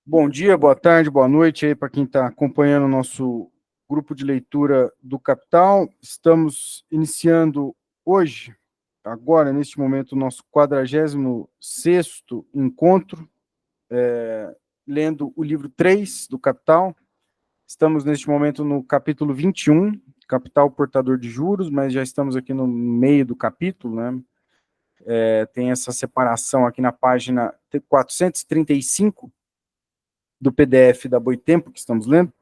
Bom dia, boa tarde, boa noite aí para quem está acompanhando o nosso grupo de leitura do Capital. Estamos iniciando hoje, agora, neste momento, o nosso 46º encontro, lendo o livro 3 do Capital. Estamos, neste momento, no capítulo 21, Capital Portador de Juros, mas já estamos aqui no meio do capítulo, né? Tem essa separação aqui na página 435 do PDF da Boitempo, que estamos lendo.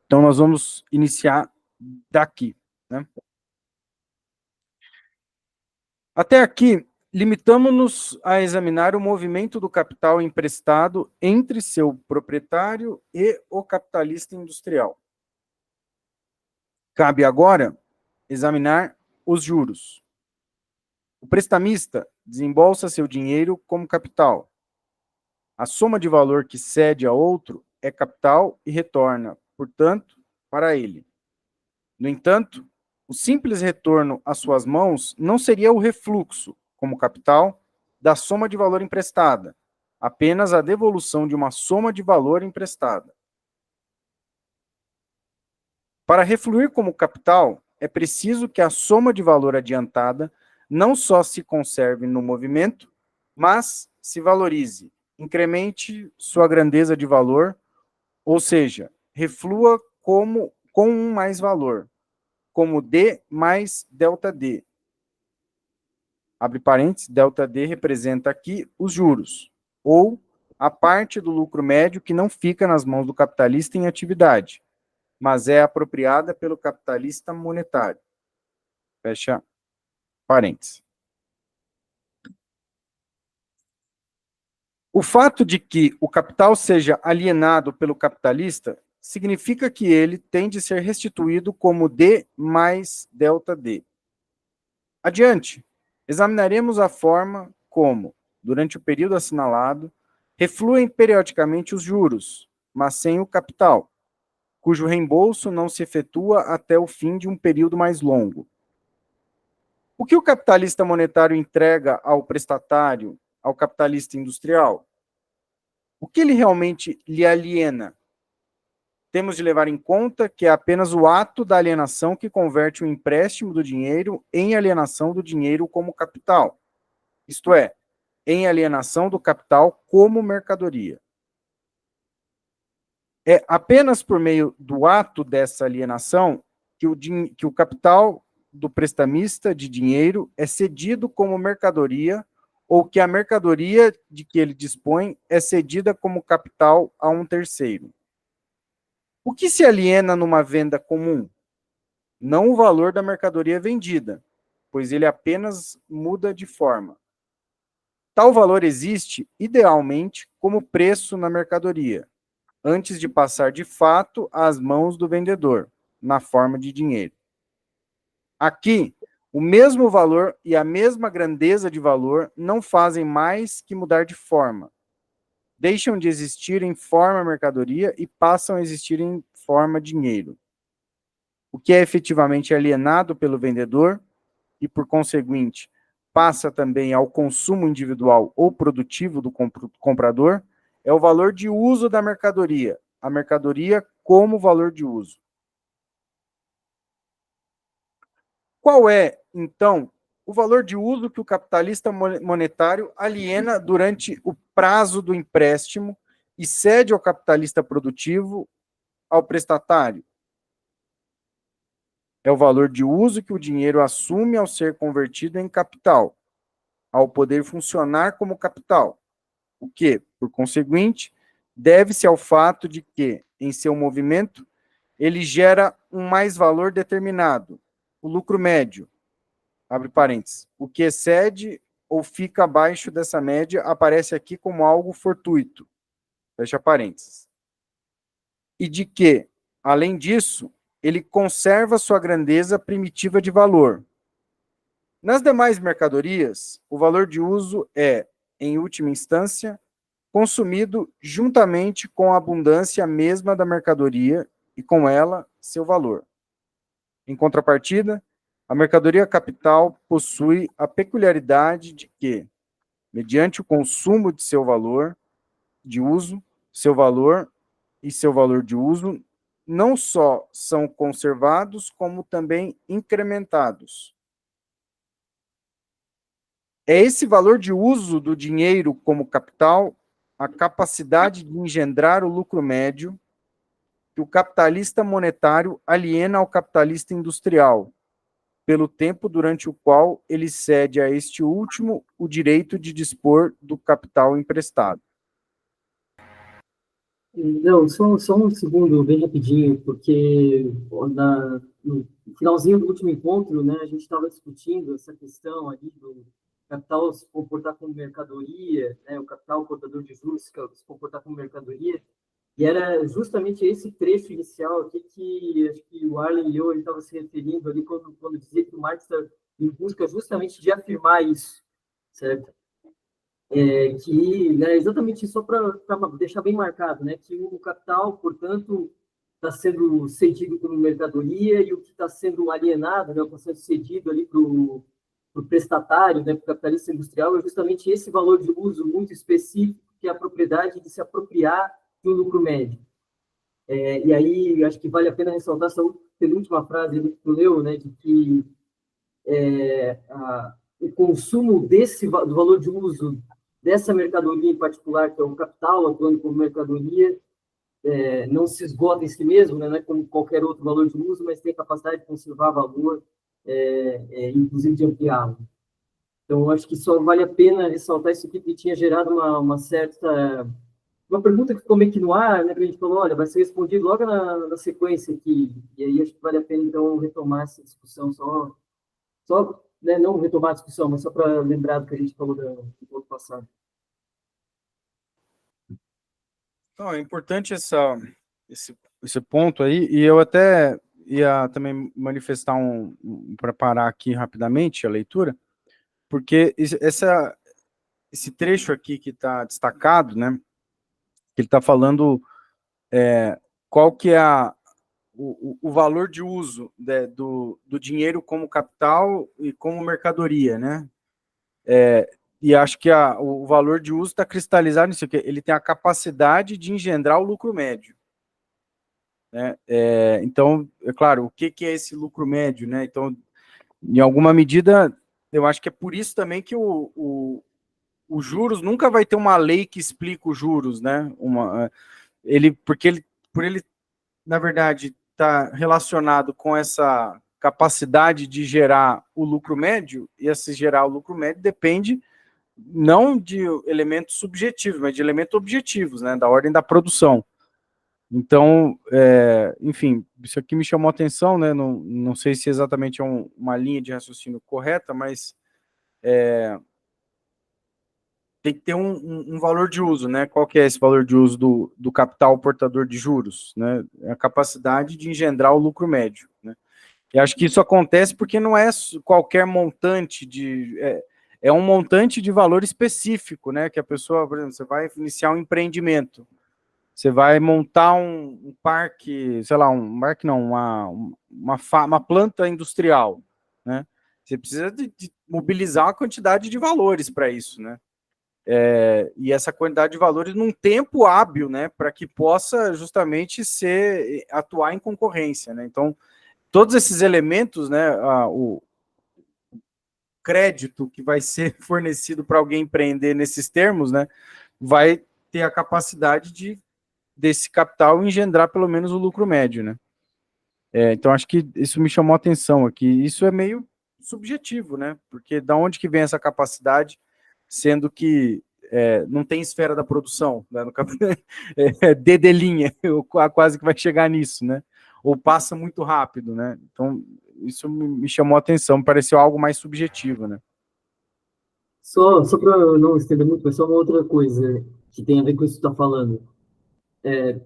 Então, nós vamos iniciar daqui, né? Até aqui, limitamos-nos a examinar o movimento do capital emprestado entre seu proprietário e o capitalista industrial. Cabe agora examinar os juros. O prestamista desembolsa seu dinheiro como capital. A soma de valor que cede a outro é capital e retorna, portanto, para ele. No entanto, o simples retorno às suas mãos não seria o refluxo, como capital, da soma de valor emprestada, apenas a devolução de uma soma de valor emprestada. Para refluir como capital, é preciso que a soma de valor adiantada não só se conserve no movimento, mas se valorize, incremente sua grandeza de valor, ou seja, reflua com um mais valor, como D mais delta D. Abre parênteses, delta D representa aqui os juros, ou a parte do lucro médio que não fica nas mãos do capitalista em atividade, mas é apropriada pelo capitalista monetário. Fecha parênteses. O fato de que o capital seja alienado pelo capitalista significa que ele tem de ser restituído como D mais delta D. Adiante, examinaremos a forma como, durante o período assinalado, refluem periodicamente os juros, mas sem o capital, cujo reembolso não se efetua até o fim de um período mais longo. O que o capitalista monetário entrega ao prestatário, ao capitalista industrial? O que ele realmente lhe aliena? Temos de levar em conta que é apenas o ato da alienação que converte o empréstimo do dinheiro em alienação do dinheiro como capital, isto é, em alienação do capital como mercadoria. É apenas por meio do ato dessa alienação que o capital do prestamista de dinheiro é cedido como mercadoria ou que a mercadoria de que ele dispõe é cedida como capital a um terceiro. O que se aliena numa venda comum? Não o valor da mercadoria vendida, pois ele apenas muda de forma. Tal valor existe, idealmente, como preço na mercadoria, antes de passar de fato às mãos do vendedor, na forma de dinheiro. Aqui, o mesmo valor e a mesma grandeza de valor não fazem mais que mudar de forma. Deixam de existir em forma mercadoria e passam a existir em forma dinheiro. O que é efetivamente alienado pelo vendedor e, por conseguinte, passa também ao consumo individual ou produtivo do comprador, é o valor de uso da mercadoria, a mercadoria como valor de uso. Qual é, então, o valor de uso que o capitalista monetário aliena durante o prazo do empréstimo e cede ao capitalista produtivo, ao prestatário? É o valor de uso que o dinheiro assume ao ser convertido em capital, ao poder funcionar como capital, o que, por conseguinte, deve-se ao fato de que, em seu movimento, ele gera um mais-valor determinado, o lucro médio, abre parênteses, o que excede ou fica abaixo dessa média aparece aqui como algo fortuito, fecha parênteses. E de que, além disso, ele conserva sua grandeza primitiva de valor. Nas demais mercadorias, o valor de uso é, em última instância, consumido juntamente com a abundância mesma da mercadoria e com ela seu valor. Em contrapartida, a mercadoria capital possui a peculiaridade de que, mediante o consumo de seu valor de uso, seu valor e seu valor de uso não só são conservados, como também incrementados. É esse valor de uso do dinheiro como capital, a capacidade de engendrar o lucro médio, que o capitalista monetário aliena ao capitalista industrial, pelo tempo durante o qual ele cede a este último o direito de dispor do capital emprestado. Não, só um segundo, bem rapidinho, porque no finalzinho do último encontro, né, a gente estava discutindo essa questão ali do capital se comportar como mercadoria, né, o capital portador de juros se comportar como mercadoria, e era justamente esse trecho inicial aqui que acho que o Arlen e eu estava se referindo ali quando dizia que o Marx está em busca justamente de afirmar isso, certo? Que, né, exatamente só para deixar bem marcado, né, que o capital, portanto, está sendo cedido como mercadoria e o que está sendo alienado, né, está sendo cedido ali para o prestatário, né, para o capitalista industrial, é justamente esse valor de uso muito específico, que é a propriedade de se apropriar do lucro médio. E aí, acho que vale a pena ressaltar essa penúltima frase que tu leu, né, de que o consumo do valor de uso dessa mercadoria em particular, que é o capital atuando como mercadoria, não se esgota em si mesmo, né? Não é como qualquer outro valor de uso, mas tem capacidade de conservar valor, inclusive de ampliá-lo. Então, acho que só vale a pena ressaltar isso aqui, que tinha gerado uma certa... Uma pergunta que ficou meio que no ar, né? Que a gente falou, olha, vai ser respondido logo na sequência aqui. E aí acho que vale a pena, então, retomar essa discussão só, né, não retomar a discussão, mas só para lembrar do que a gente falou do ponto passado. Então, é importante esse ponto aí, e eu até ia também manifestar para parar aqui rapidamente a leitura, porque esse trecho aqui que está destacado, né, que ele está falando qual que é o valor de uso do dinheiro como capital e como mercadoria, né? E acho que o valor de uso está cristalizado nisso, que ele tem a capacidade de engendrar o lucro médio. Né? Então, é claro, o que é esse lucro médio? Né? Então, em alguma medida, eu acho que é por isso também que o juros nunca vai ter uma lei que explica os juros, né? Porque por ele, na verdade, está relacionado com essa capacidade de gerar o lucro médio, e esse gerar o lucro médio depende não de elementos subjetivos, mas de elementos objetivos, né? Da ordem da produção. Então, enfim, isso aqui me chamou a atenção, né? Não sei se exatamente é uma linha de raciocínio correta, mas tem que ter um valor de uso, né? Qual que é esse valor de uso do capital portador de juros? Né? É a capacidade de engendrar o lucro médio. Né? E acho que isso acontece porque não é qualquer montante é um montante de valor específico, né? Que a pessoa, por exemplo, você vai iniciar um empreendimento. Você vai montar um parque, sei lá, um parque não, uma planta industrial, né? Você precisa de mobilizar uma quantidade de valores para isso, né? E essa quantidade de valores num tempo hábil, né? Para que possa justamente atuar em concorrência, né? Então, todos esses elementos, né? O crédito que vai ser fornecido para alguém empreender nesses termos, né? Vai ter a capacidade desse capital engendrar pelo menos o lucro médio, né? Então, acho que isso me chamou a atenção aqui. Isso é meio subjetivo, né? Porque da onde que vem essa capacidade, sendo que não tem esfera da produção, né? Dedelinha, quase que vai chegar nisso, né? Ou passa muito rápido, né? Então, isso me chamou a atenção, me pareceu algo mais subjetivo, né? Só para não estender muito, mas só uma outra coisa que tem a ver com isso que tu está falando.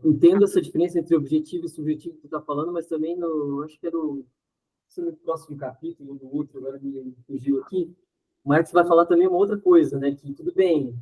Entendo essa diferença entre objetivo e subjetivo que tu está falando, mas também acho que no próximo capítulo, no outro, agora me fugiu aqui, o Marx vai falar também uma outra coisa, né? Que tudo bem,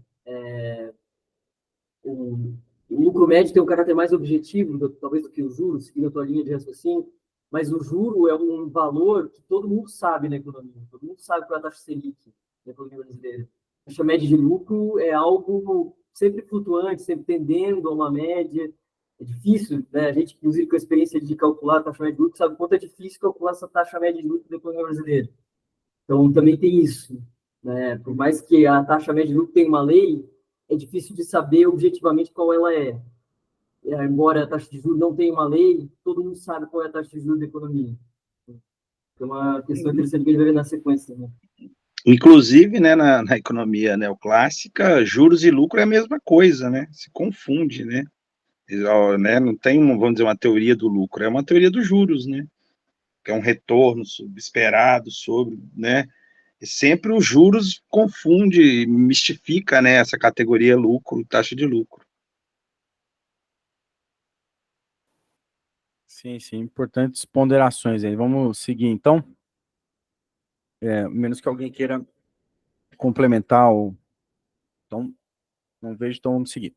o, o lucro médio tem um caráter mais objetivo, talvez, do que os juros, seguindo a tua linha de raciocínio, mas o juro é um valor que todo mundo sabe na economia, todo mundo sabe qual é a taxa Selic na economia brasileira. A taxa média de lucro é algo sempre flutuante, sempre tendendo a uma média. É difícil, né? A gente, inclusive, com a experiência de calcular a taxa média de lucro, sabe o quanto é difícil calcular essa taxa média de lucro da economia brasileira. Então, também tem isso, né? Por mais que a taxa média de lucro tenha uma lei, é difícil de saber objetivamente qual ela é. Embora a taxa de juros não tenha uma lei, todo mundo sabe qual é a taxa de juros da economia. É uma questão interessante que a gente vai ver na sequência, né? Inclusive, né, na economia neoclássica, juros e lucro é a mesma coisa, né? Se confunde, né? Né? Não tem, vamos dizer, uma teoria do lucro, é uma teoria dos juros, né? Que é um retorno esperado sobre, né? E sempre os juros confunde, mistifica, né, essa categoria lucro, taxa de lucro. Sim, sim, importantes ponderações aí. Vamos seguir, então. Menos que alguém queira complementar, então, não vejo, então vamos seguir.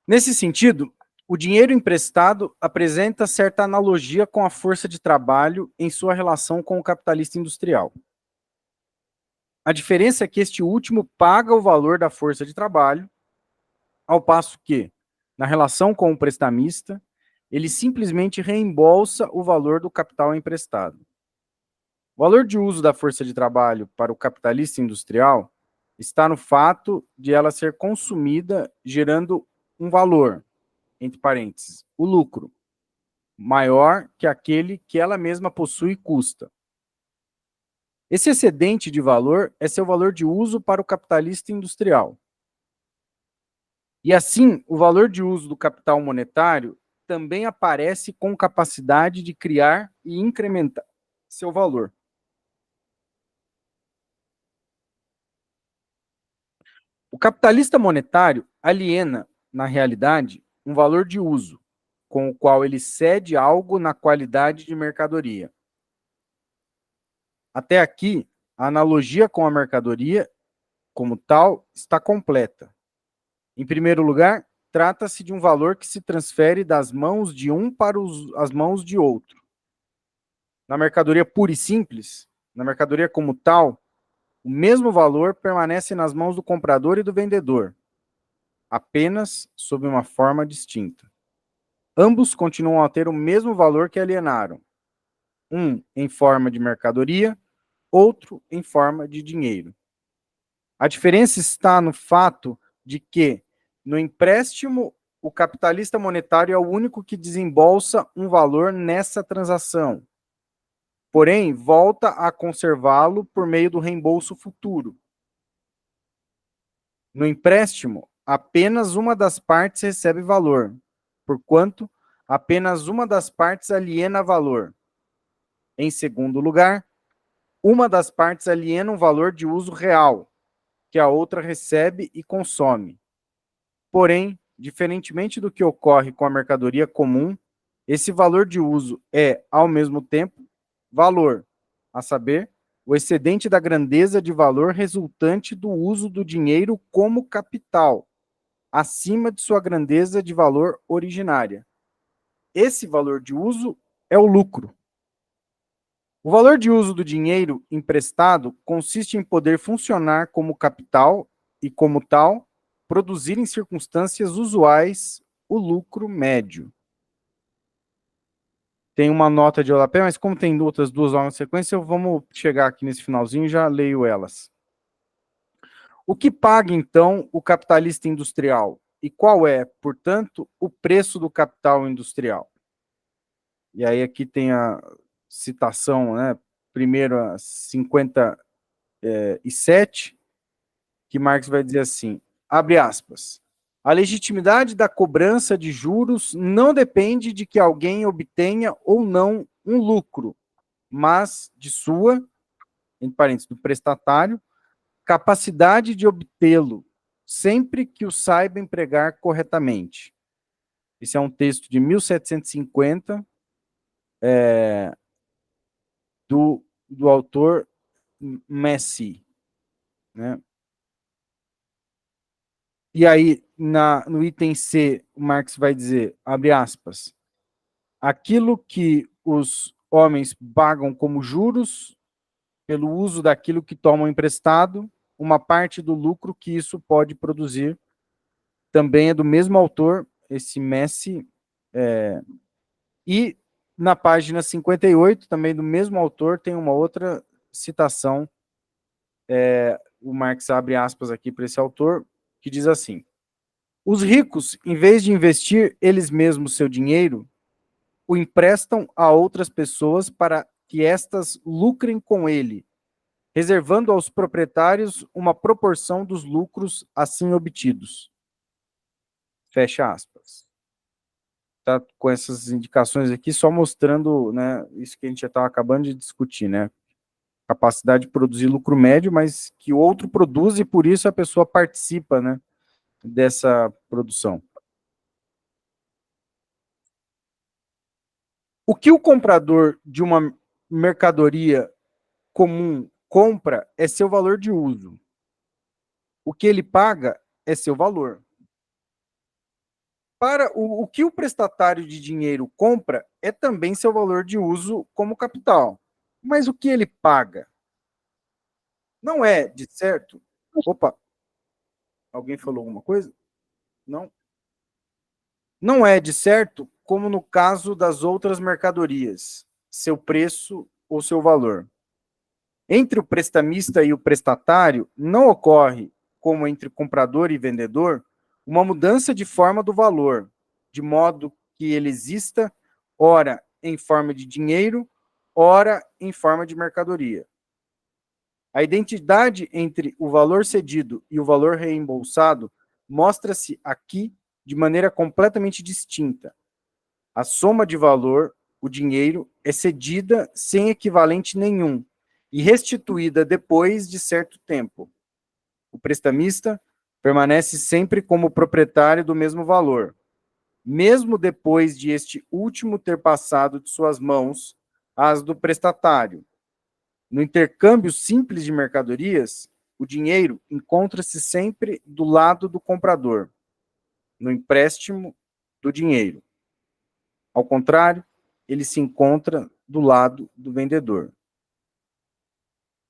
Nesse sentido, o dinheiro emprestado apresenta certa analogia com a força de trabalho em sua relação com o capitalista industrial. A diferença é que este último paga o valor da força de trabalho, ao passo que, na relação com o prestamista, ele simplesmente reembolsa o valor do capital emprestado. O valor de uso da força de trabalho para o capitalista industrial está no fato de ela ser consumida, gerando um valor, entre parênteses, o lucro, maior que aquele que ela mesma possui e custa. Esse excedente de valor é seu valor de uso para o capitalista industrial. E assim, o valor de uso do capital monetário também aparece com capacidade de criar e incrementar seu valor. O capitalista monetário aliena, na realidade, um valor de uso, com o qual ele cede algo na qualidade de mercadoria. Até aqui, a analogia com a mercadoria, como tal, está completa. Em primeiro lugar, trata-se de um valor que se transfere das mãos de um para as mãos de outro. Na mercadoria pura e simples, na mercadoria como tal, o mesmo valor permanece nas mãos do comprador e do vendedor, apenas sob uma forma distinta. Ambos continuam a ter o mesmo valor que alienaram, um em forma de mercadoria, outro em forma de dinheiro. A diferença está no fato de que, no empréstimo, o capitalista monetário é o único que desembolsa um valor nessa transação, porém, volta a conservá-lo por meio do reembolso futuro. No empréstimo, apenas uma das partes recebe valor, porquanto apenas uma das partes aliena valor. Em segundo lugar, uma das partes aliena um valor de uso real, que a outra recebe e consome. Porém, diferentemente do que ocorre com a mercadoria comum, esse valor de uso é, ao mesmo tempo, valor, a saber, o excedente da grandeza de valor resultante do uso do dinheiro como capital, acima de sua grandeza de valor originária. Esse valor de uso é o lucro. O valor de uso do dinheiro emprestado consiste em poder funcionar como capital e, como tal, produzir em circunstâncias usuais o lucro médio. Tem uma nota de rodapé, mas como tem outras duas aulas na sequência, vamos chegar aqui nesse finalzinho e já leio elas. O que paga, então, o capitalista industrial? E qual é, portanto, o preço do capital industrial? E aí aqui tem a citação, né? Primeiro a 57, que Marx vai dizer assim, abre aspas, a legitimidade da cobrança de juros não depende de que alguém obtenha ou não um lucro, mas de sua, entre parênteses, do prestatário, capacidade de obtê-lo, sempre que o saiba empregar corretamente. Esse é um texto de 1750, do autor Messi, né? E aí, no item C, o Marx vai dizer, abre aspas, aquilo que os homens pagam como juros pelo uso daquilo que tomam emprestado, uma parte do lucro que isso pode produzir. Também é do mesmo autor, esse Messi, e na página 58, também do mesmo autor, tem uma outra citação, o Marx abre aspas aqui para esse autor, que diz assim: os ricos, em vez de investir eles mesmos seu dinheiro, o emprestam a outras pessoas para que estas lucrem com ele, reservando aos proprietários uma proporção dos lucros assim obtidos. Fecha aspas. Tá com essas indicações aqui, só mostrando, né, isso que a gente já estava acabando de discutir, né? Capacidade de produzir lucro médio, mas que o outro produz e por isso a pessoa participa, né, dessa produção. O que o comprador de uma mercadoria comum compra é seu valor de uso. O que ele paga é seu valor. Para o que o prestatário de dinheiro compra é também seu valor de uso como capital. Mas o que ele paga não é, de certo... Opa, alguém falou alguma coisa? Não? Não é, de certo, como no caso das outras mercadorias, seu preço ou seu valor. Entre o prestamista e o prestatário, não ocorre, como entre comprador e vendedor, uma mudança de forma do valor, de modo que ele exista, ora em forma de dinheiro, ora em forma de mercadoria. A identidade entre o valor cedido e o valor reembolsado mostra-se aqui de maneira completamente distinta. A soma de valor, o dinheiro, é cedida sem equivalente nenhum e restituída depois de certo tempo. O prestamista permanece sempre como proprietário do mesmo valor, mesmo depois de este último ter passado de suas mãos às do prestatário. No intercâmbio simples de mercadorias, o dinheiro encontra-se sempre do lado do comprador, no empréstimo do dinheiro. Ao contrário, ele se encontra do lado do vendedor.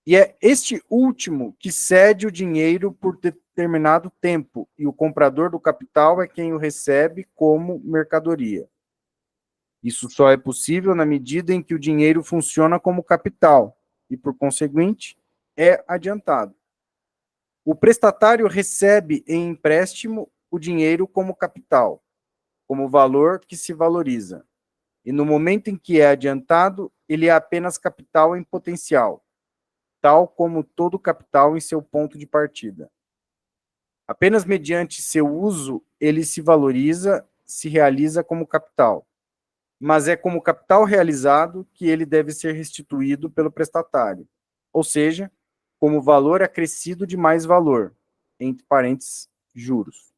E é este último que cede o dinheiro por determinado tempo, e o comprador do capital é quem o recebe como mercadoria. Isso só é possível na medida em que o dinheiro funciona como capital, e, por conseguinte, é adiantado. O prestatário recebe em empréstimo o dinheiro como capital, como valor que se valoriza. E no momento em que é adiantado, ele é apenas capital em potencial, tal como todo capital em seu ponto de partida. Apenas mediante seu uso, ele se valoriza, se realiza como capital. Mas é como capital realizado que ele deve ser restituído pelo prestatário, ou seja, como valor acrescido de mais valor, entre parênteses, juros.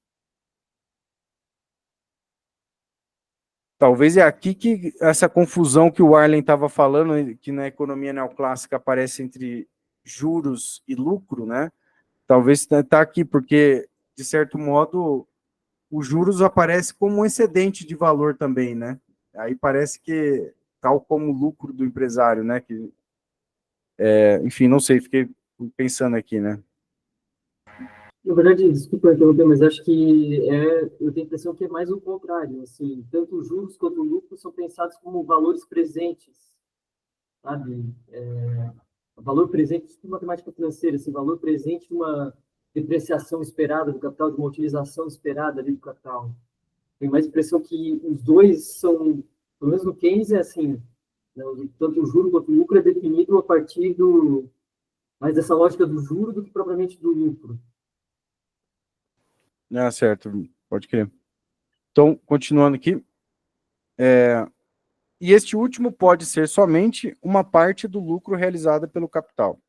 Talvez é aqui que essa confusão que o Arlen estava falando, que na economia neoclássica aparece entre juros e lucro, né? Talvez está aqui, porque, de certo modo, os juros aparece como um excedente de valor também, né? Aí parece que, tal como o lucro do empresário, né? Que, enfim, não sei, fiquei pensando aqui, né? Na verdade, desculpa interromper, mas acho que eu tenho a impressão que é mais o contrário, assim, tanto os juros quanto o lucro são pensados como valores presentes, sabe? Valor presente de matemática financeira, assim, valor presente de uma depreciação esperada do capital, de uma utilização esperada ali do capital. Tenho mais a impressão que os dois são, pelo menos no Keynes é assim, né? Tanto o juro quanto o lucro é definido a partir mais dessa lógica do juro do que propriamente do lucro. Ah, certo, pode crer. Então, continuando aqui, e este último pode ser somente uma parte do lucro realizada pelo capital.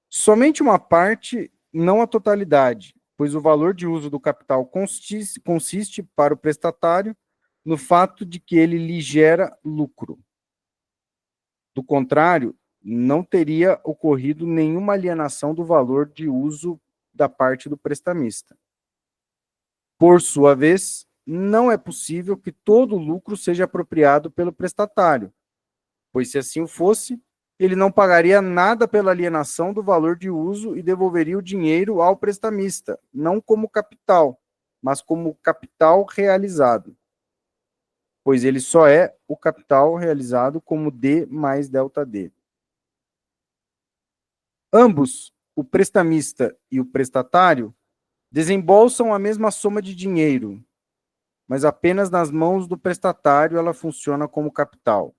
Somente uma parte, não a totalidade, pois o valor de uso do capital consiste para o prestatário no fato de que ele lhe gera lucro. Do contrário, não teria ocorrido nenhuma alienação do valor de uso da parte do prestamista. Por sua vez, não é possível que todo o lucro seja apropriado pelo prestatário, pois se assim o fosse, ele não pagaria nada pela alienação do valor de uso e devolveria o dinheiro ao prestamista, não como capital, mas como capital realizado, pois ele só é o capital realizado como D mais delta D. Ambos, o prestamista e o prestatário, desembolsam a mesma soma de dinheiro, mas apenas nas mãos do prestatário ela funciona como capital.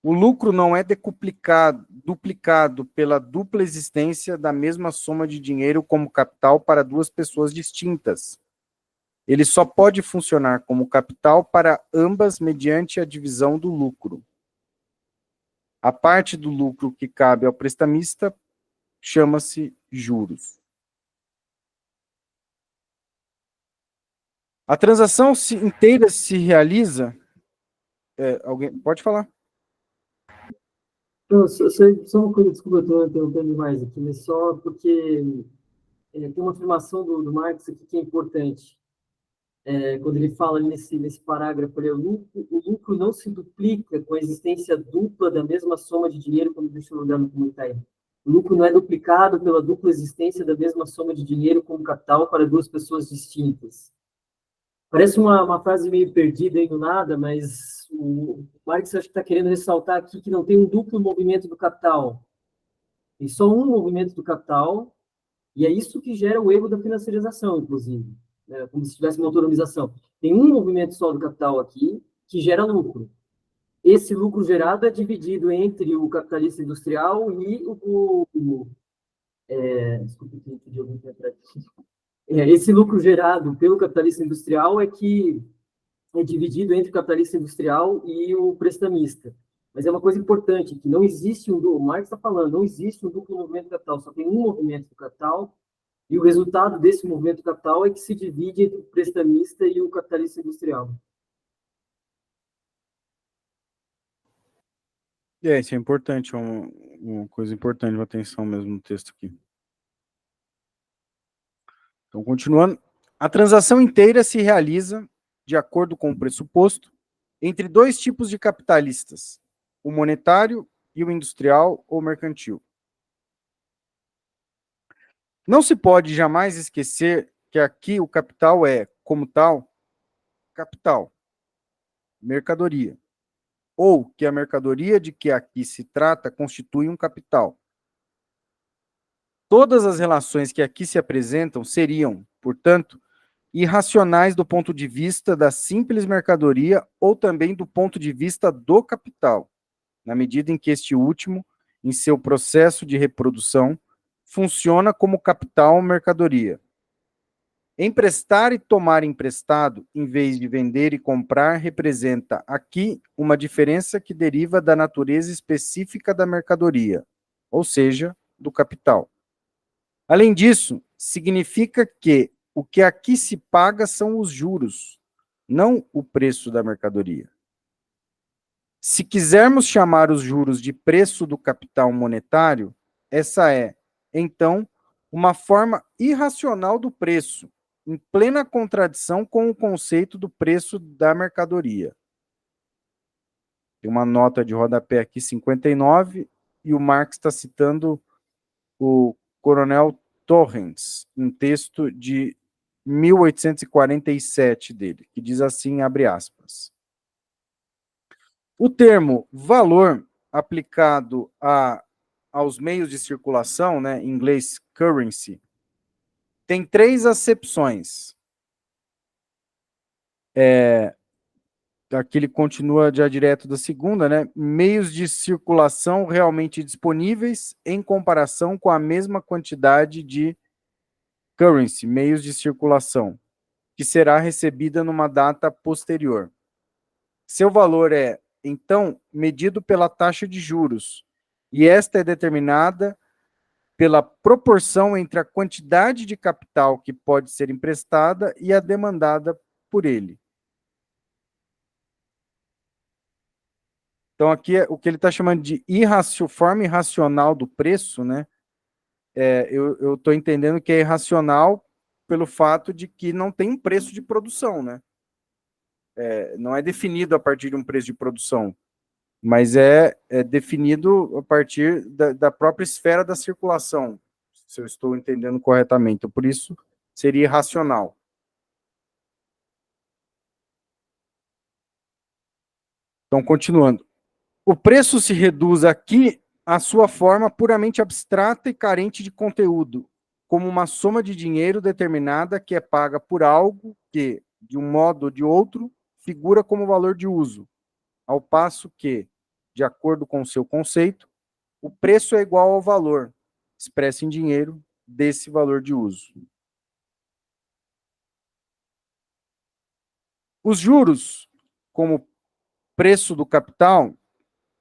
O lucro não é duplicado pela dupla existência da mesma soma de dinheiro como capital para duas pessoas distintas. Ele só pode funcionar como capital para ambas mediante a divisão do lucro. A parte do lucro que cabe ao prestamista chama-se juros. A transação inteira se realiza... alguém pode falar? Não, só uma coisa, desculpa, eu estou interrompendo demais aqui, mas só porque tem uma afirmação do Marx aqui que é importante. Quando ele fala nesse parágrafo, o lucro não se duplica com a existência dupla da mesma soma de dinheiro, como deixa eu olhar no comentário. O lucro não é duplicado pela dupla existência da mesma soma de dinheiro como capital para duas pessoas distintas. Parece uma frase meio perdida aí no nada, mas o Marx acho que está querendo ressaltar aqui que não tem um duplo movimento do capital. Tem só um movimento do capital, e é isso que gera o erro da financiarização, inclusive, né? Como se tivesse uma autonomização. Tem um movimento só do capital aqui que gera lucro. Esse lucro gerado é dividido entre o capitalista industrial e desculpa, que pedi algum tempo aqui. Esse lucro gerado pelo capitalista industrial é que é dividido entre o capitalista industrial e o prestamista. Mas é uma coisa importante, que não existe o Marx está falando, não existe um duplo movimento do capital, só tem um movimento do capital, e o resultado desse movimento do capital é que se divide entre o prestamista e o capitalista industrial. Isso é importante, uma coisa importante, uma atenção mesmo no texto aqui. Então, continuando, a transação inteira se realiza de acordo com o pressuposto entre dois tipos de capitalistas, o monetário e o industrial ou mercantil. Não se pode jamais esquecer que aqui o capital é, como tal, capital, mercadoria, ou que a mercadoria de que aqui se trata constitui um capital. Todas as relações que aqui se apresentam seriam, portanto, irracionais do ponto de vista da simples mercadoria ou também do ponto de vista do capital, na medida em que este último, em seu processo de reprodução, funciona como capital ou mercadoria. Emprestar e tomar emprestado, em vez de vender e comprar, representa aqui uma diferença que deriva da natureza específica da mercadoria, ou seja, do capital. Além disso, significa que o que aqui se paga são os juros, não o preço da mercadoria. Se quisermos chamar os juros de preço do capital monetário, essa é, então, uma forma irracional do preço, em plena contradição com o conceito do preço da mercadoria. Tem uma nota de rodapé aqui, 59, e o Marx está citando o Coronel Torrens, um texto de 1847 dele, que diz assim, abre aspas. O termo valor aplicado aos meios de circulação, né, em inglês currency, tem três acepções. Aqui ele continua já direto da segunda, né? Meios de circulação realmente disponíveis em comparação com a mesma quantidade de currency, meios de circulação, que será recebida numa data posterior. Seu valor é, então, medido pela taxa de juros, e esta é determinada pela proporção entre a quantidade de capital que pode ser emprestada e a demandada por ele. Então, aqui o que ele está chamando de forma irracional do preço, né? Eu estou entendendo que é irracional pelo fato de que não tem um preço de produção, né? Não é definido a partir de um preço de produção. mas é definido a partir da própria esfera da circulação, se eu estou entendendo corretamente. Então, por isso, seria irracional. Então, continuando. O preço se reduz aqui à sua forma puramente abstrata e carente de conteúdo, como uma soma de dinheiro determinada que é paga por algo que, de um modo ou de outro, figura como valor de uso, ao passo que, de acordo com o seu conceito, o preço é igual ao valor, expresso em dinheiro, desse valor de uso. Os juros, como preço do capital,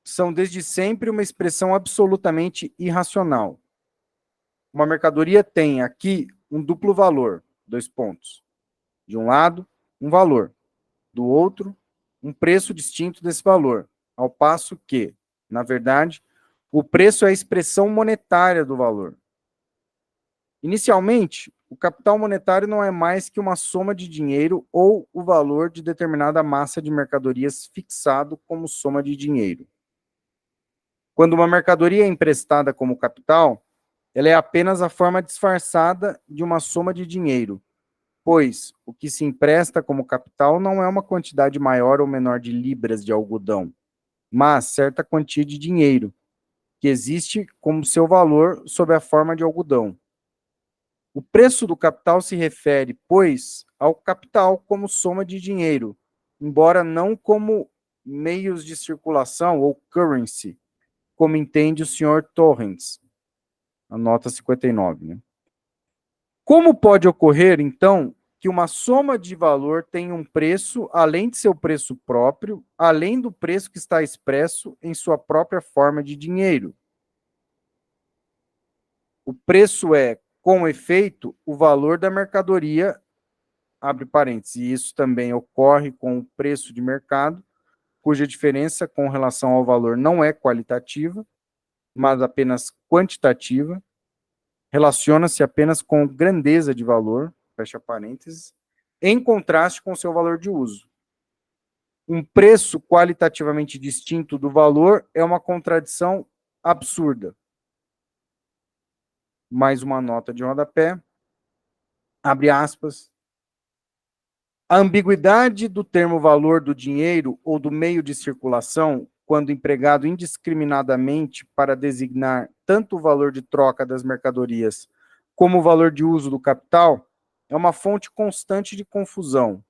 são desde sempre uma expressão absolutamente irracional. Uma mercadoria tem aqui um duplo valor, 2 pontos. De um lado, um valor. Do outro, um preço distinto desse valor, ao passo que, na verdade, o preço é a expressão monetária do valor. Inicialmente, o capital monetário não é mais que uma soma de dinheiro ou o valor de determinada massa de mercadorias fixado como soma de dinheiro. Quando uma mercadoria é emprestada como capital, ela é apenas a forma disfarçada de uma soma de dinheiro, pois o que se empresta como capital não é uma quantidade maior ou menor de libras de algodão, mas certa quantia de dinheiro, que existe como seu valor sob a forma de algodão. O preço do capital se refere, pois, ao capital como soma de dinheiro, embora não como meios de circulação ou currency, como entende o Sr. Torrens, a nota 59. Né? Como pode ocorrer, então, que uma soma de valor tenha um preço além de seu preço próprio, além do preço que está expresso em sua própria forma de dinheiro? O preço é, com efeito, o valor da mercadoria, abre parênteses, e isso também ocorre com o preço de mercado, cuja diferença com relação ao valor não é qualitativa, mas apenas quantitativa, relaciona-se apenas com grandeza de valor, fecha parênteses, em contraste com seu valor de uso. Um preço qualitativamente distinto do valor é uma contradição absurda. Mais uma nota de rodapé, abre aspas. A ambiguidade do termo valor do dinheiro ou do meio de circulação, quando empregado indiscriminadamente para designar tanto o valor de troca das mercadorias como o valor de uso do capital, é uma fonte constante de confusão.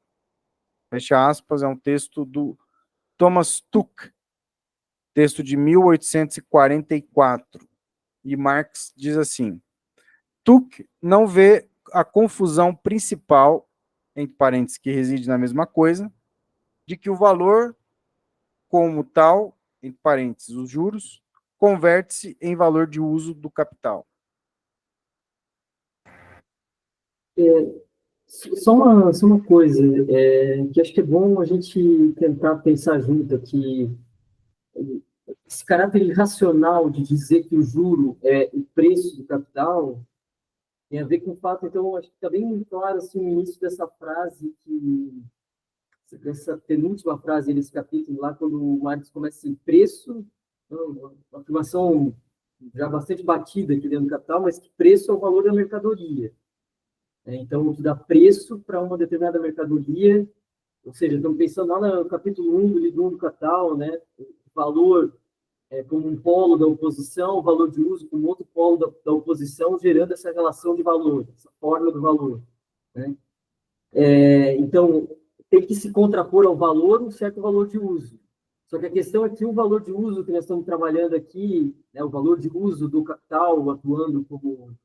Fecha aspas, é um texto do Thomas Tuck, texto de 1844. E Marx diz assim, Tuck não vê a confusão principal, entre parênteses, que reside na mesma coisa, de que o valor como tal, entre parênteses, os juros, converte-se em valor de uso do capital. Só uma coisa, que acho que é bom a gente tentar pensar junto aqui. Esse caráter irracional de dizer que o juro é o preço do capital tem a ver com o fato, então, acho que está bem claro assim, no início dessa frase, dessa penúltima frase desse capítulo, lá quando o Marx começa assim, preço, uma afirmação já bastante batida aqui dentro do capital, mas que preço é o valor da mercadoria. Então, o que dá preço para uma determinada mercadoria, ou seja, estamos pensando lá no capítulo 1 do livro 1 do Capital, né? O valor como um polo da oposição, o valor de uso como outro polo da oposição, gerando essa relação de valor, essa forma do valor. Né? Então, tem que se contrapor ao valor um certo valor de uso. Só que a questão é que o valor de uso que nós estamos trabalhando aqui, né, o valor de uso do capital, atuando como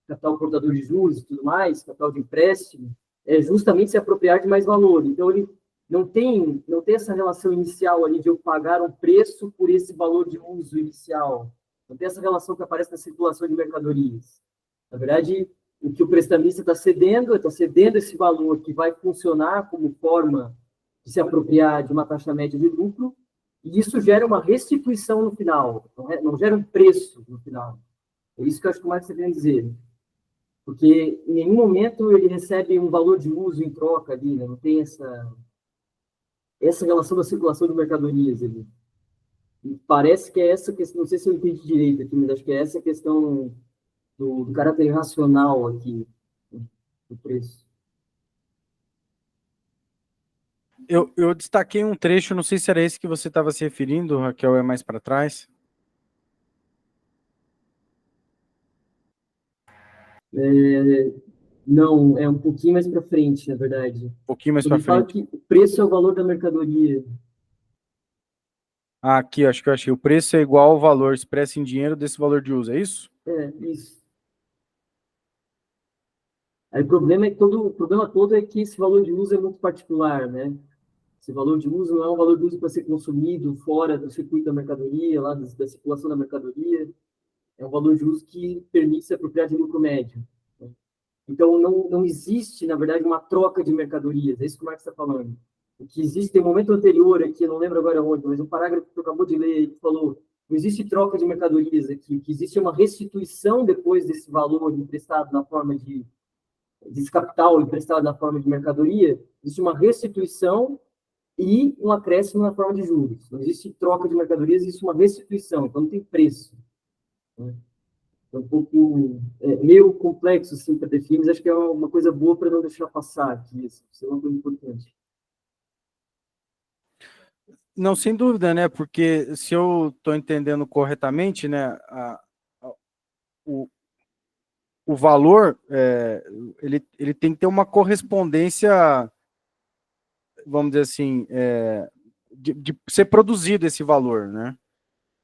capital portador de juros e tudo mais, capital de empréstimo, é justamente se apropriar de mais valor. Então, ele não tem essa relação inicial ali de eu pagar um preço por esse valor de uso inicial. Não tem essa relação que aparece na circulação de mercadorias. Na verdade, o que o prestamista está cedendo esse valor que vai funcionar como forma de se apropriar de uma taxa média de lucro, e isso gera uma restituição no final, não gera um preço no final. É isso que eu acho que o Marx está querendo dizer. Porque em nenhum momento ele recebe um valor de uso em troca ali, né? Não tem essa relação da circulação de mercadorias ali. Parece que é essa questão, não sei se eu entendi direito aqui, mas acho que é essa questão do caráter racional aqui, né, do preço. Eu destaquei um trecho, não sei se era esse que você estava se referindo, Raquel, é mais para trás. Não, é um pouquinho mais para frente, na verdade. Um pouquinho mais para Ele fala frente. que o preço é o valor da mercadoria. Ah, aqui, acho que eu achei. O preço é igual ao valor expresso em dinheiro desse valor de uso, é isso? É, isso. Aí o problema todo é que esse valor de uso é muito particular, né? Esse valor de uso não é um valor de uso para ser consumido fora do circuito da mercadoria, lá da circulação da mercadoria. É um valor de uso que permite se apropriar de lucro médio, né? Então, não existe, na verdade, uma troca de mercadorias. É isso que o Marx está falando. O que existe, tem um momento anterior aqui, eu não lembro agora onde, mas um parágrafo que tu acabou de ler, ele falou, não existe troca de mercadorias aqui. O que existe é uma restituição depois desse valor emprestado na forma desse capital emprestado na forma de mercadoria, existe uma restituição e um acréscimo na forma de juros. Não existe troca de mercadorias, existe uma restituição, então não tem preço, né? É um pouco meio complexo assim, para definir, mas acho que é uma coisa boa para não deixar passar aqui. Isso é uma coisa importante. Não, sem dúvida, né? Porque se eu estou entendendo corretamente, né, o, o valor ele tem que ter uma correspondência, vamos dizer assim, de ser produzido esse valor, né?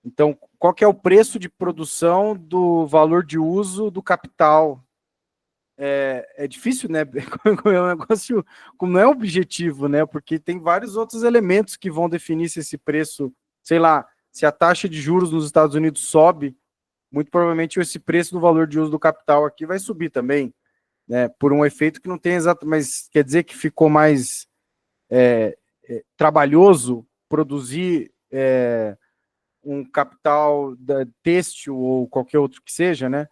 Então, qual que é o preço de produção do valor de uso do capital? É difícil, né? É um negócio, como não é objetivo, né? Porque tem vários outros elementos que vão definir se esse preço, sei lá, se a taxa de juros nos Estados Unidos sobe, muito provavelmente esse preço do valor de uso do capital aqui vai subir também, né? Por um efeito que não tem exato, mas quer dizer que ficou mais trabalhoso produzir um capital têxtil ou qualquer outro que seja, né?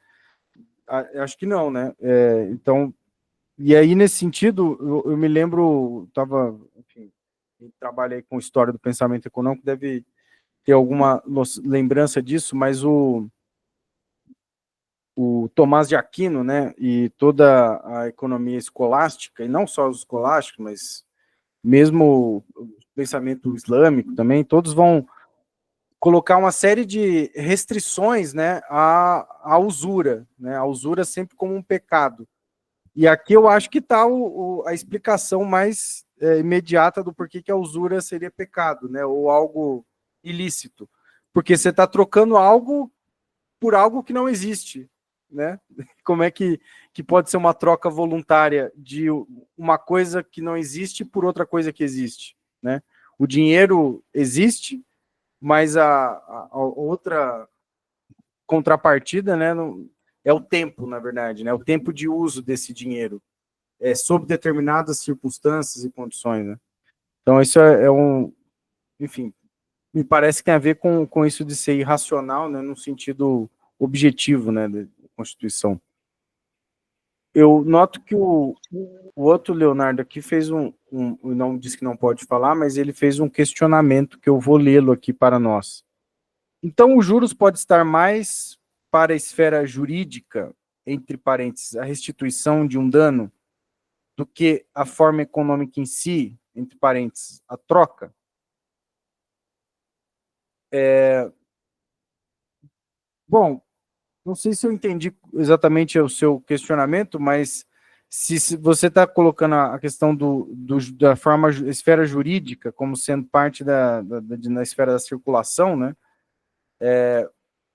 Acho que não, né? Então, e aí nesse sentido, eu me lembro, enfim, trabalhei com história do pensamento econômico, deve ter alguma lembrança disso, mas o Tomás de Aquino, né, e toda a economia escolástica, e não só os escolásticos, mas mesmo o pensamento islâmico também, todos vão colocar uma série de restrições, né, à usura, né, a usura sempre como um pecado. E aqui eu acho que está a explicação mais imediata do porquê que a usura seria pecado, né, ou algo ilícito, porque você está trocando algo por algo que não existe, né? Como é que pode ser uma troca voluntária de uma coisa que não existe por outra coisa que existe, né? O dinheiro existe, mas a outra contrapartida, né, é o tempo, na verdade, né? O tempo de uso desse dinheiro sob determinadas circunstâncias e condições, né? Então isso enfim, me parece que tem a ver com isso de ser irracional, né, no sentido objetivo, né, da Constituição. Eu noto que o outro Leonardo aqui fez não disse que não pode falar, mas ele fez um questionamento que eu vou lê-lo aqui para nós. Então, os juros pode estar mais para a esfera jurídica, entre parênteses, a restituição de um dano, do que a forma econômica em si, entre parênteses, a troca? Bom, não sei se eu entendi exatamente o seu questionamento, mas se você está colocando a questão da forma esfera jurídica como sendo parte da esfera da circulação, né?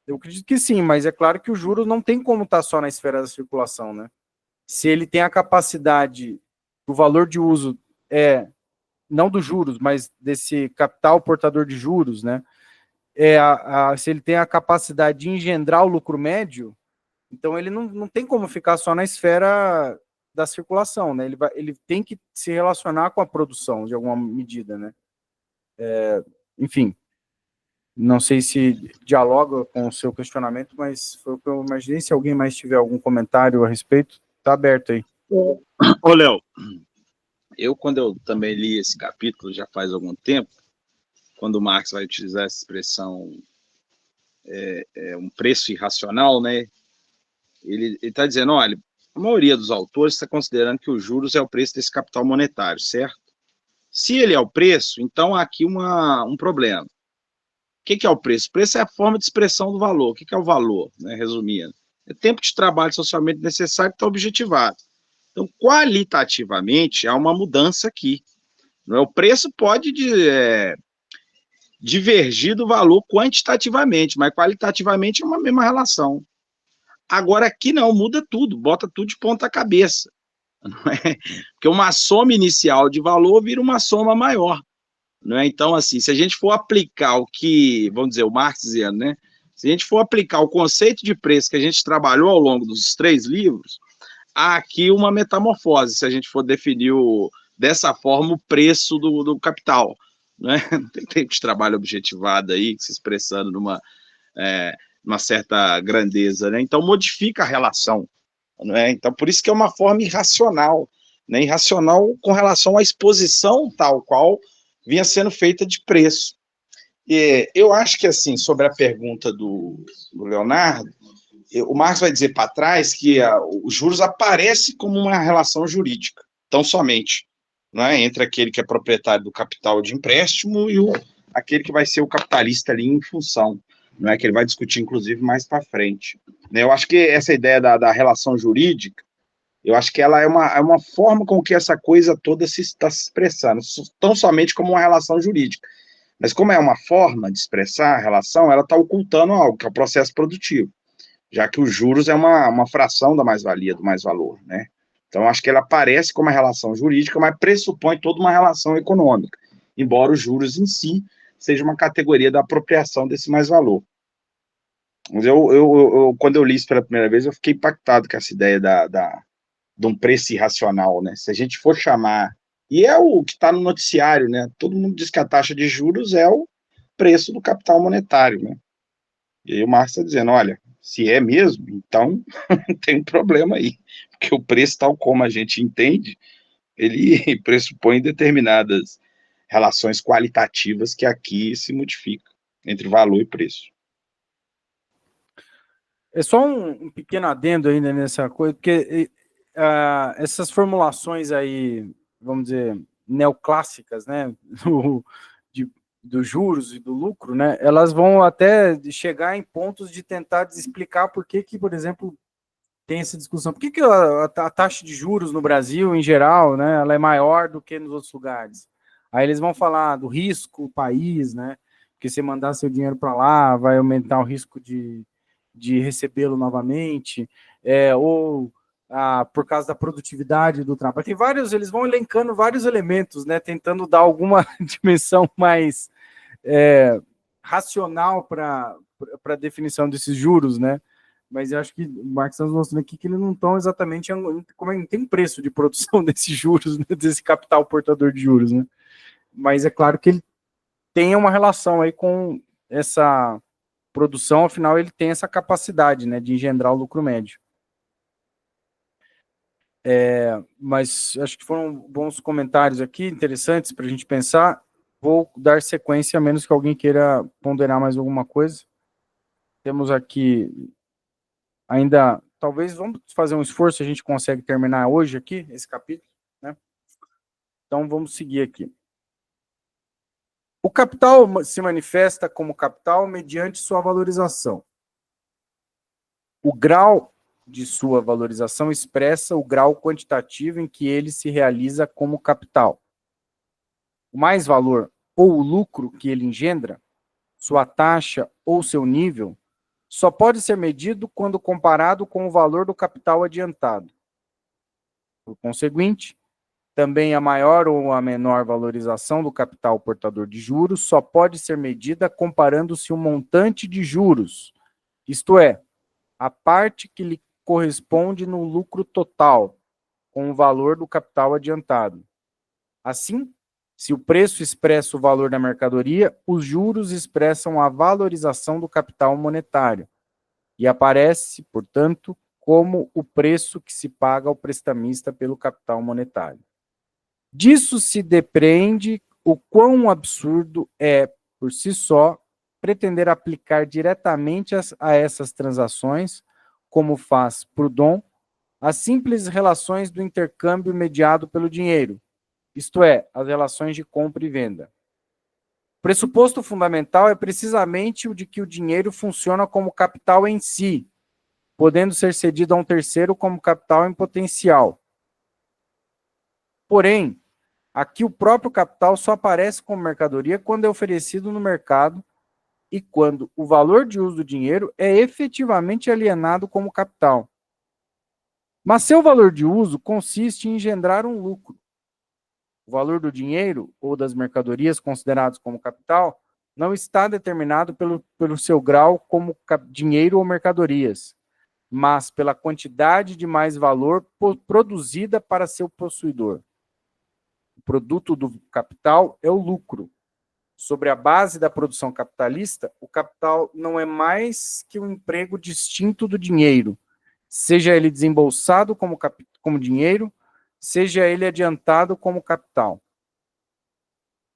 Eu acredito que sim, mas é claro que o juro não tem como estar só na esfera da circulação, né? Se ele tem a capacidade, o valor de uso não dos juros, mas desse capital portador de juros, né? Se ele tem a capacidade de engendrar o lucro médio, então ele não tem como ficar só na esfera da circulação, né? Ele tem que se relacionar com a produção de alguma medida, né? Enfim, não sei se dialoga com o seu questionamento, mas foi o que eu imaginei. Se alguém mais tiver algum comentário a respeito, está aberto aí. Ô, Léo, quando eu também li esse capítulo, já faz algum tempo, quando o Marx vai utilizar essa expressão, um preço irracional, né? Ele está dizendo, olha, a maioria dos autores está considerando que os juros é o preço desse capital monetário, certo? Se ele é o preço, então há aqui um problema. O que é o preço? O preço é a forma de expressão do valor. O que é o valor, né, resumindo? É tempo de trabalho socialmente necessário que está objetivado. Então, qualitativamente, há uma mudança aqui. Não é? O preço pode divergir do valor quantitativamente, mas qualitativamente é uma mesma relação. Agora, aqui não, muda tudo, bota tudo de ponta cabeça. Não é? Porque uma soma inicial de valor vira uma soma maior. Não é? Então, assim, se a gente for aplicar o que, vamos dizer, o Marx dizendo, né? Se a gente for aplicar o conceito de preço que a gente trabalhou ao longo dos 3 livros, há aqui uma metamorfose, se a gente for definir dessa forma o preço do capital. Né? Não tem tempo de trabalho objetivado aí, se expressando numa certa grandeza. Né? Então, modifica a relação. Né? Então, por isso que é uma forma irracional, né? Irracional com relação à exposição tal qual vinha sendo feita de preço. E eu acho que, assim, sobre a pergunta do Leonardo, o Marx vai dizer para trás que os juros aparecem como uma relação jurídica, tão somente, né, entre aquele que é proprietário do capital de empréstimo e aquele que vai ser o capitalista ali em função, não é, que ele vai discutir, inclusive, mais para frente. Eu acho que essa ideia da relação jurídica, eu acho que ela é uma forma com que essa coisa toda está se expressando, tão somente como uma relação jurídica. Mas como é uma forma de expressar a relação, ela está ocultando algo, que é o processo produtivo, já que os juros é uma fração da mais-valia, do mais-valor, né? Então, acho que ela aparece como uma relação jurídica, mas pressupõe toda uma relação econômica, embora os juros em si seja uma categoria da apropriação desse mais-valor. Mas quando eu li isso pela primeira vez, eu fiquei impactado com essa ideia de um preço irracional, né? Se a gente for chamar, e é o que está no noticiário, né? Todo mundo diz que a taxa de juros é o preço do capital monetário, né? E aí o Marx está dizendo, olha, se é mesmo, então tem um problema aí, porque o preço, tal como a gente entende, ele pressupõe determinadas relações qualitativas que aqui se modificam entre valor e preço. É só um pequeno adendo ainda nessa coisa, porque essas formulações aí, vamos dizer, neoclássicas, né, dos juros e do lucro, né, elas vão até chegar em pontos de tentar explicar por que, por exemplo, tem essa discussão. Por que a taxa de juros no Brasil, em geral, né, ela é maior do que nos outros lugares? Aí eles vão falar do risco país, né, porque se mandar seu dinheiro para lá, vai aumentar o risco de recebê-lo novamente, ou por causa da produtividade do trabalho. Tem vários, eles vão elencando vários elementos, né, tentando dar alguma dimensão mais racional para a definição desses juros, né? Mas eu acho que o Marx está mostrando aqui que eles não estão exatamente como não tem preço de produção desses juros, né, desse capital portador de juros, né? Mas é claro que ele tem uma relação aí com essa produção, afinal ele tem essa capacidade, né, de engendrar o lucro médio. Mas acho que foram bons comentários aqui, interessantes para a gente pensar. Vou dar sequência, a menos que alguém queira ponderar mais alguma coisa. Temos aqui ainda, talvez vamos fazer um esforço, a gente consegue terminar hoje aqui, esse capítulo, né? Então vamos seguir aqui. O capital se manifesta como capital mediante sua valorização. O grau de sua valorização expressa o grau quantitativo em que ele se realiza como capital. O mais-valor ou o lucro que ele engendra, sua taxa ou seu nível, só pode ser medido quando comparado com o valor do capital adiantado. Por conseguinte, também a maior ou a menor valorização do capital portador de juros só pode ser medida comparando-se o montante de juros, isto é, a parte que lhe corresponde no lucro total, com o valor do capital adiantado. Assim, se o preço expressa o valor da mercadoria, os juros expressam a valorização do capital monetário e aparece, portanto, como o preço que se paga ao prestamista pelo capital monetário. Disso se depreende o quão absurdo é por si só, pretender aplicar diretamente a essas transações, como faz Proudhon, as simples relações do intercâmbio mediado pelo dinheiro, isto é, as relações de compra e venda. O pressuposto fundamental é precisamente o de que o dinheiro funciona como capital em si, podendo ser cedido a um terceiro como capital em potencial. Porém, aqui o próprio capital só aparece como mercadoria quando é oferecido no mercado e quando o valor de uso do dinheiro é efetivamente alienado como capital. Mas seu valor de uso consiste em engendrar um lucro. O valor do dinheiro ou das mercadorias considerados como capital não está determinado pelo seu grau como dinheiro ou mercadorias, mas pela quantidade de mais valor produzida para seu possuidor. O produto do capital é o lucro. Sobre a base da produção capitalista, o capital não é mais que um emprego distinto do dinheiro, seja ele desembolsado como dinheiro, seja ele adiantado como capital.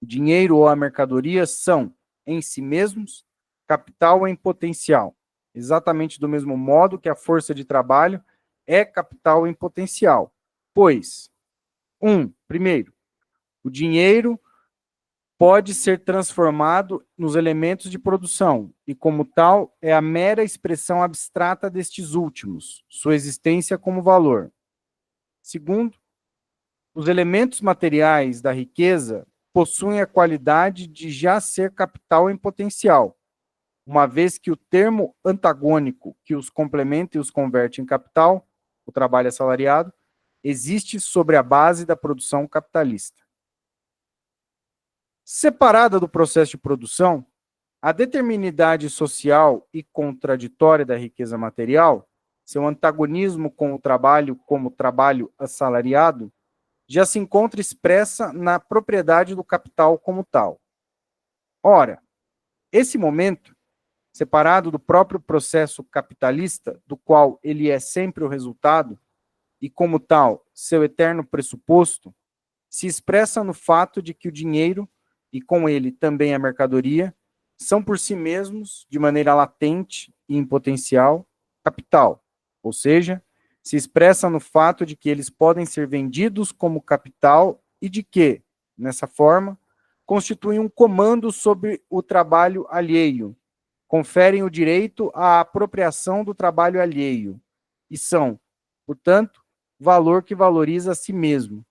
O dinheiro ou a mercadoria são, em si mesmos, capital em potencial, exatamente do mesmo modo que a força de trabalho é capital em potencial, pois, primeiro, o dinheiro pode ser transformado nos elementos de produção e, como tal, é a mera expressão abstrata destes últimos, sua existência como valor. Segundo, os elementos materiais da riqueza possuem a qualidade de já ser capital em potencial, uma vez que o termo antagônico que os complementa e os converte em capital, o trabalho assalariado, existe sobre a base da produção capitalista. Separada do processo de produção, a determinidade social e contraditória da riqueza material, seu antagonismo com o trabalho como trabalho assalariado, já se encontra expressa na propriedade do capital como tal. Ora, esse momento, separado do próprio processo capitalista, do qual ele é sempre o resultado, e como tal, seu eterno pressuposto, se expressa no fato de que o dinheiro, e com ele também a mercadoria, são por si mesmos, de maneira latente e em potencial, capital, ou seja, se expressa no fato de que eles podem ser vendidos como capital e de que, nessa forma, constituem um comando sobre o trabalho alheio, conferem o direito à apropriação do trabalho alheio e são, portanto, valor que valoriza a si mesmo.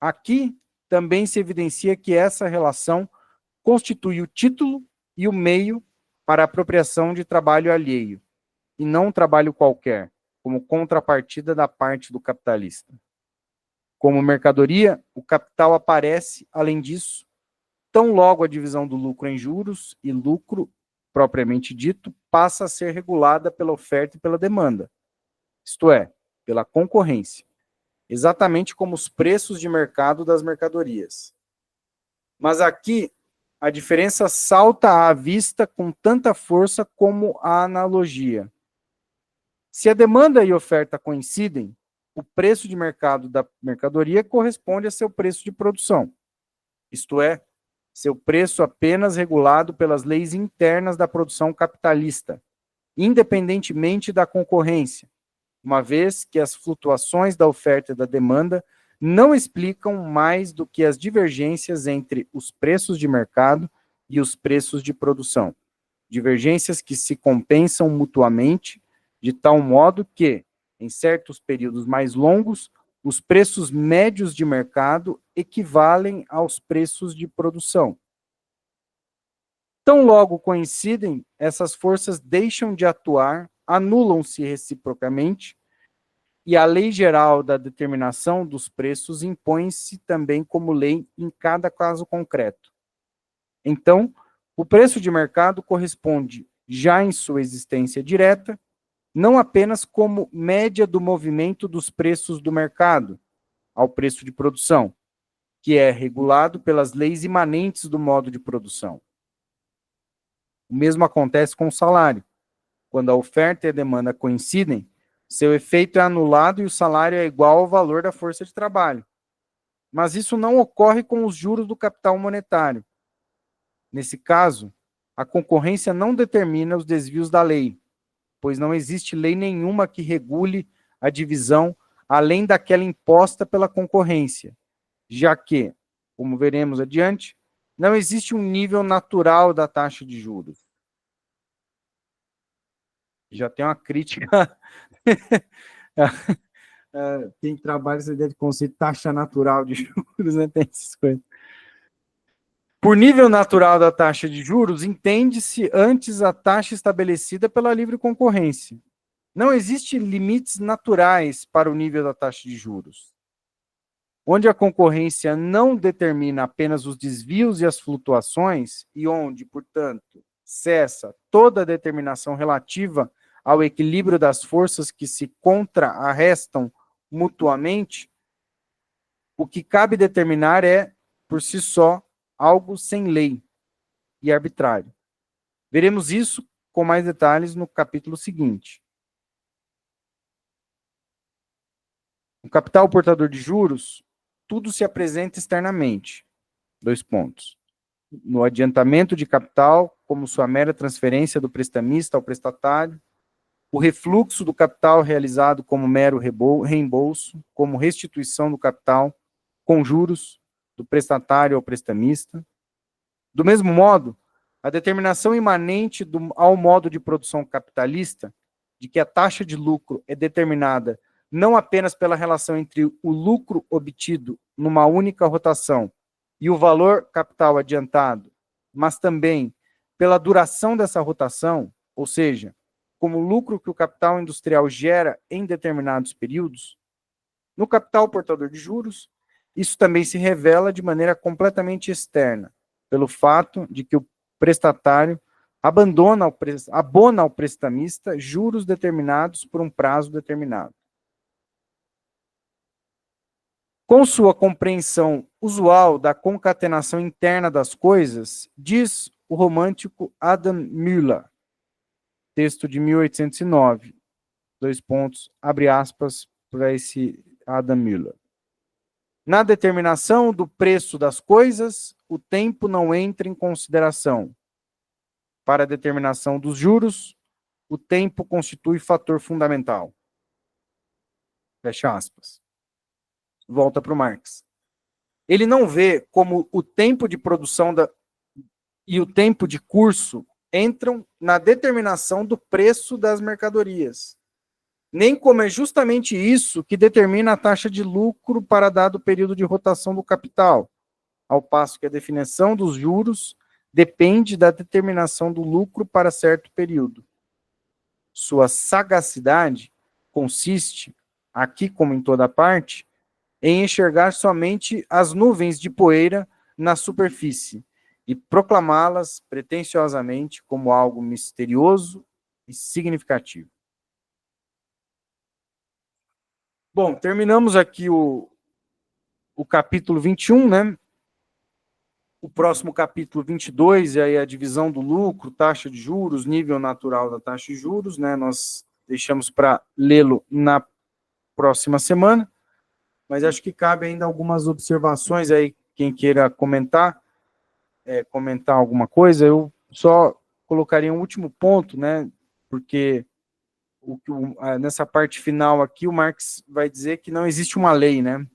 Aqui também se evidencia que essa relação constitui o título e o meio para a apropriação de trabalho alheio, e não um trabalho qualquer, como contrapartida da parte do capitalista. Como mercadoria, o capital aparece, além disso, tão logo a divisão do lucro em juros e lucro, propriamente dito, passa a ser regulada pela oferta e pela demanda, isto é, pela concorrência, exatamente como os preços de mercado das mercadorias. Mas aqui, a diferença salta à vista com tanta força como a analogia. Se a demanda e a oferta coincidem, o preço de mercado da mercadoria corresponde a seu preço de produção, isto é, seu preço apenas regulado pelas leis internas da produção capitalista, independentemente da concorrência, uma vez que as flutuações da oferta e da demanda não explicam mais do que as divergências entre os preços de mercado e os preços de produção, divergências que se compensam mutuamente, de tal modo que, em certos períodos mais longos, os preços médios de mercado equivalem aos preços de produção. Tão logo coincidem, essas forças deixam de atuar, anulam-se reciprocamente, e a lei geral da determinação dos preços impõe-se também como lei em cada caso concreto. Então, o preço de mercado corresponde, já em sua existência direta, não apenas como média do movimento dos preços do mercado ao preço de produção, que é regulado pelas leis imanentes do modo de produção. O mesmo acontece com o salário. Quando a oferta e a demanda coincidem, seu efeito é anulado e o salário é igual ao valor da força de trabalho. Mas isso não ocorre com os juros do capital monetário. Nesse caso, a concorrência não determina os desvios da lei, pois não existe lei nenhuma que regule a divisão além daquela imposta pela concorrência, já que, como veremos adiante, não existe um nível natural da taxa de juros. Já tem uma crítica. Quem trabalha essa ideia de conceito de taxa natural de juros, né? Tem essas coisas. Por nível natural da taxa de juros, entende-se antes a taxa estabelecida pela livre concorrência. Não existem limites naturais para o nível da taxa de juros. Onde a concorrência não determina apenas os desvios e as flutuações, e onde, portanto, cessa toda determinação relativa ao equilíbrio das forças que se contrarrestam mutuamente, o que cabe determinar é, por si só, algo sem lei e arbitrário. Veremos isso com mais detalhes no capítulo seguinte. No capital portador de juros, tudo se apresenta externamente. 2 pontos. No adiantamento de capital, como sua mera transferência do prestamista ao prestatário, o refluxo do capital realizado como mero reembolso, como restituição do capital, com juros, do prestatário ao prestamista. Do mesmo modo, a determinação imanente ao modo de produção capitalista, de que a taxa de lucro é determinada não apenas pela relação entre o lucro obtido numa única rotação e o valor capital adiantado, mas também pela duração dessa rotação, ou seja, como o lucro que o capital industrial gera em determinados períodos, no capital portador de juros, isso também se revela de maneira completamente externa, pelo fato de que o prestatário abona ao prestamista juros determinados por um prazo determinado. Com sua compreensão usual da concatenação interna das coisas, diz o romântico Adam Müller, texto de 1809, 2 pontos, abre aspas para esse Adam Müller. Na determinação do preço das coisas, o tempo não entra em consideração. Para a determinação dos juros, o tempo constitui fator fundamental. Fecha aspas. Volta para o Marx. Ele não vê como o tempo de produção e o tempo de curso entram na determinação do preço das mercadorias, nem como é justamente isso que determina a taxa de lucro para dado período de rotação do capital, ao passo que a definição dos juros depende da determinação do lucro para certo período. Sua sagacidade consiste, aqui como em toda parte, em enxergar somente as nuvens de poeira na superfície e proclamá-las pretensiosamente como algo misterioso e significativo. Bom, terminamos aqui o capítulo 21, né? O próximo capítulo 22 é aí a divisão do lucro, taxa de juros, nível natural da taxa de juros, né? Nós deixamos para lê-lo na próxima semana, mas acho que cabe ainda algumas observações aí, quem queira comentar alguma coisa. Eu só colocaria um último ponto, né? Porque nessa parte final aqui, o Marx vai dizer que não existe uma lei, né?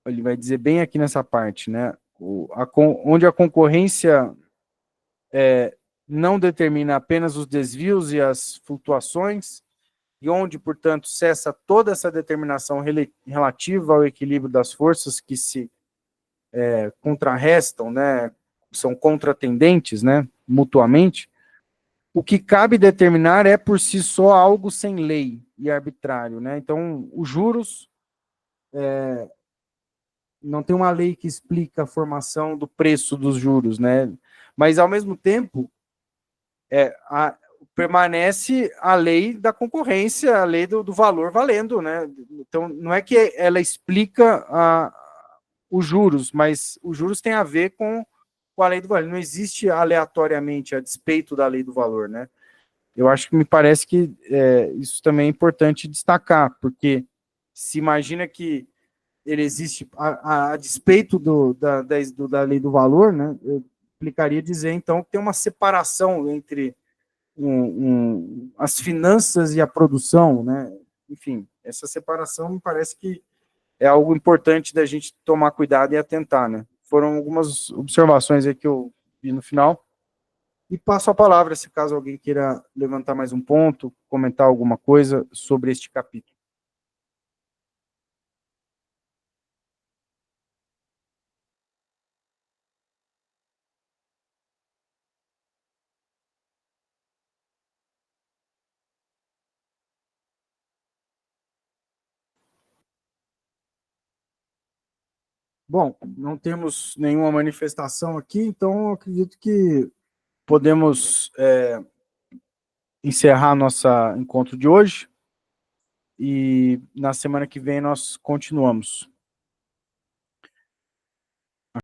Ele vai dizer bem aqui nessa parte, né? Onde a concorrência não determina apenas os desvios e as flutuações, e onde, portanto, cessa toda essa determinação relativa ao equilíbrio das forças que se contrarrestam, né? São contratendentes, né? Mutuamente. O que cabe determinar é por si só algo sem lei e arbitrário, né? Então, os juros não tem uma lei que explica a formação do preço dos juros, né? Mas, ao mesmo tempo, permanece a lei da concorrência, a lei do valor valendo, né? Então, não é que ela explica os juros, mas os juros têm a ver com a lei do valor. Não existe aleatoriamente a despeito da lei do valor, né? Eu acho que me parece que isso também é importante destacar, porque se imagina que ele existe a despeito da lei do valor, né? Eu implicaria dizer, então, que tem uma separação entre as finanças e a produção, né? Enfim, essa separação me parece que é algo importante da gente tomar cuidado e atentar, né? Foram algumas observações aí que eu vi no final. E passo a palavra, se caso alguém queira levantar mais um ponto, comentar alguma coisa sobre este capítulo. Bom, não temos nenhuma manifestação aqui, então eu acredito que podemos encerrar nosso encontro de hoje e na semana que vem nós continuamos.